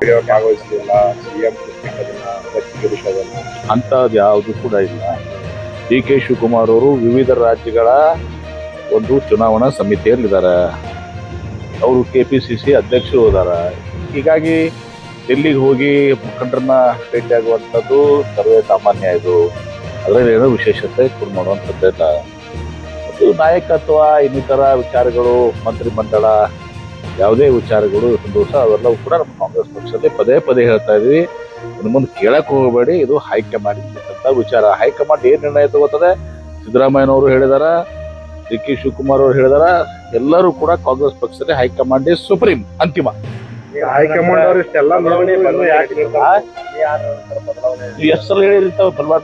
ಭಾಗವಹಿಸಲಿಲ್ಲ CM ವಿಷಯದಲ್ಲಿ ಅಂಥದ್ದು ಯಾವುದು ಕೂಡ ಇಲ್ಲ. ಡಿ ಕೆ ಶಿವಕುಮಾರ್ ಅವರು ವಿವಿಧ ರಾಜ್ಯಗಳ ಒಂದು ಚುನಾವಣಾ ಸಮಿತಿಯಲ್ಲಿದ್ದಾರೆ. ಅವರು KPCC ಅಧ್ಯಕ್ಷರು ಇದಾರ. ಹೀಗಾಗಿ ಡೆಲ್ಲಿಗೆ ಹೋಗಿ ಮುಖಂಡರನ್ನ ಭೇಟಿಯಾಗುವಂಥದ್ದು ಸರ್ವೇ ಸಾಮಾನ್ಯ. ಇದು ಅದರಲ್ಲಿ ಏನೋ ವಿಶೇಷತೆ ಮಾಡುವಂಥದ್ದಿಲ್ಲ. ಮತ್ತು ನಾಯಕತ್ವ ಇನ್ನಿತರ ವಿಚಾರಗಳು, ಮಂತ್ರಿಮಂಡಲ ಯಾವುದೇ ವಿಚಾರಗಳು ದಿವಸ ಅವೆಲ್ಲವೂ ಕೂಡ ನಮ್ಮ ಕಾಂಗ್ರೆಸ್ ಪಕ್ಷದಲ್ಲಿ ಪದೇ ಪದೇ ಹೇಳ್ತಾ ಇದೀವಿ. ಇನ್ನು ಮುಂದೆ ಕೇಳಕ್ ಹೋಗಬೇಡಿ, ಇದು ಹೈಕಮಾಂಡ್ ಇರ್ತಕ್ಕಂಥ ವಿಚಾರ. ಹೈಕಮಾಂಡ್ ಏನ್ ನಿರ್ಣಯ ತಗೋತದೆ, ಸಿದ್ದರಾಮಯ್ಯನವರು ಹೇಳಿದಾರ, ಡಿ ಕೆ ಶಿವಕುಮಾರ್ ಅವರು ಹೇಳಿದಾರ, ಎಲ್ಲರೂ ಕೂಡ ಕಾಂಗ್ರೆಸ್ ಪಕ್ಷದಲ್ಲಿ ಹೈಕಮಾಂಡ್ ಇಸ್ ಸುಪ್ರೀಂ, ಅಂತಿಮ. ಹೈಕಮಾಂಡ್ ಅವರು ಇಷ್ಟೆಲ್ಲ ನೀವು ಎಷ್ಟು ಸಲ ಹೇಳಿರ್ತಾವೆ ಬಲವಾದ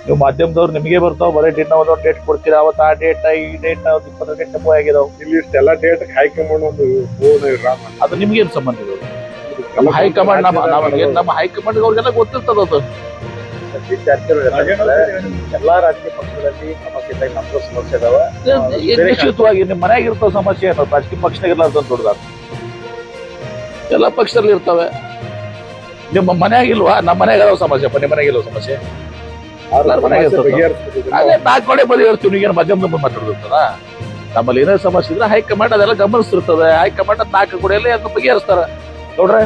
ನೀವು ಮಾಧ್ಯಮದವ್ರು ನಿಮಗೆ ಬರ್ತಾವ, ಬರೀ ಒಂದೊಂದು ಡೇಟ್ ಕೊಡ್ತೀರಾ, ಅವತ್ತು ಆ ಡೇಟ್ ಈ ಡೇಟ್ 20 ಡೇಟ್ ನಮಗೂ ಆಗಿದಾವ್. ಇಲ್ಲಿ ಇಷ್ಟೆಲ್ಲ ಡೇಟ್ ಹೈಕಮಾಂಡ್ ಒಂದು ಅದು ನಿಮ್ಗೇನು ಸಂಬಂಧ ಇದೆ? ನಮ್ಮ ಹೈಕಮಾಂಡ್ ನಮ್ಮ ಹೈಕಮಾಂಡ್ ಅವ್ರಿಗೆಲ್ಲ ಗೊತ್ತಿರ್ತದ ಅದು. ಎಲ್ಲಾ ರಾಜಕೀಯ ಪಕ್ಷಗಳಲ್ಲಿ ಸಮಸ್ಯೆ ನಮಗೂ ಸಮಸ್ಯೆ ಇದಾವೆ. ನಿಶ್ಚಿತವಾಗಿ ನಿಮ್ಮ ಮನ್ಯಾಗ ಇರ್ತಾವ ಸಮಸ್ಯೆ ಏನೋ, ರಾಜಕೀಯ ಪಕ್ಷದಾಗೆಲ್ಲ ಅಂತ ದೊಡ್ಡದಾದ ಎಲ್ಲ ಪಕ್ಷದಲ್ಲಿ ಇರ್ತವೆ. ನಿಮ್ಮ ಮನ್ಯಾಗ ಇಲ್ವಾ? ನಮ್ಮ ಮನ್ಯಾಗ ಅದಾವ ಸಮಸ್ಯೆ, ನಿಮ್ಮ ಮನ್ಯಾಗ ಇಲ್ವ ಸಮಸ್ಯೆ? ಅದೇ 4 ಕಡೆ ಬದಿಹರಿಸ್ತೀವಿ. ನೀಗೇನು ಮಧ್ಯಮ ಮಾತಾಡಿರ್ತದ? ನಮ್ಮಲ್ಲಿ ಏನೇ ಸಮಸ್ಯೆ ಇದ್ರೆ ಹೈಕಮಾಂಡ್ ಅದೆಲ್ಲ ಗಮನಿಸ್ತಿರ್ತದೆ. ಹೈಕಮಾಂಡ್ 4 ಕಡೆಯಲ್ಲಿ ಅದನ್ನ ಬಗೆಹರಿಸ್ತಾರ ನೋಡ್ರೆ.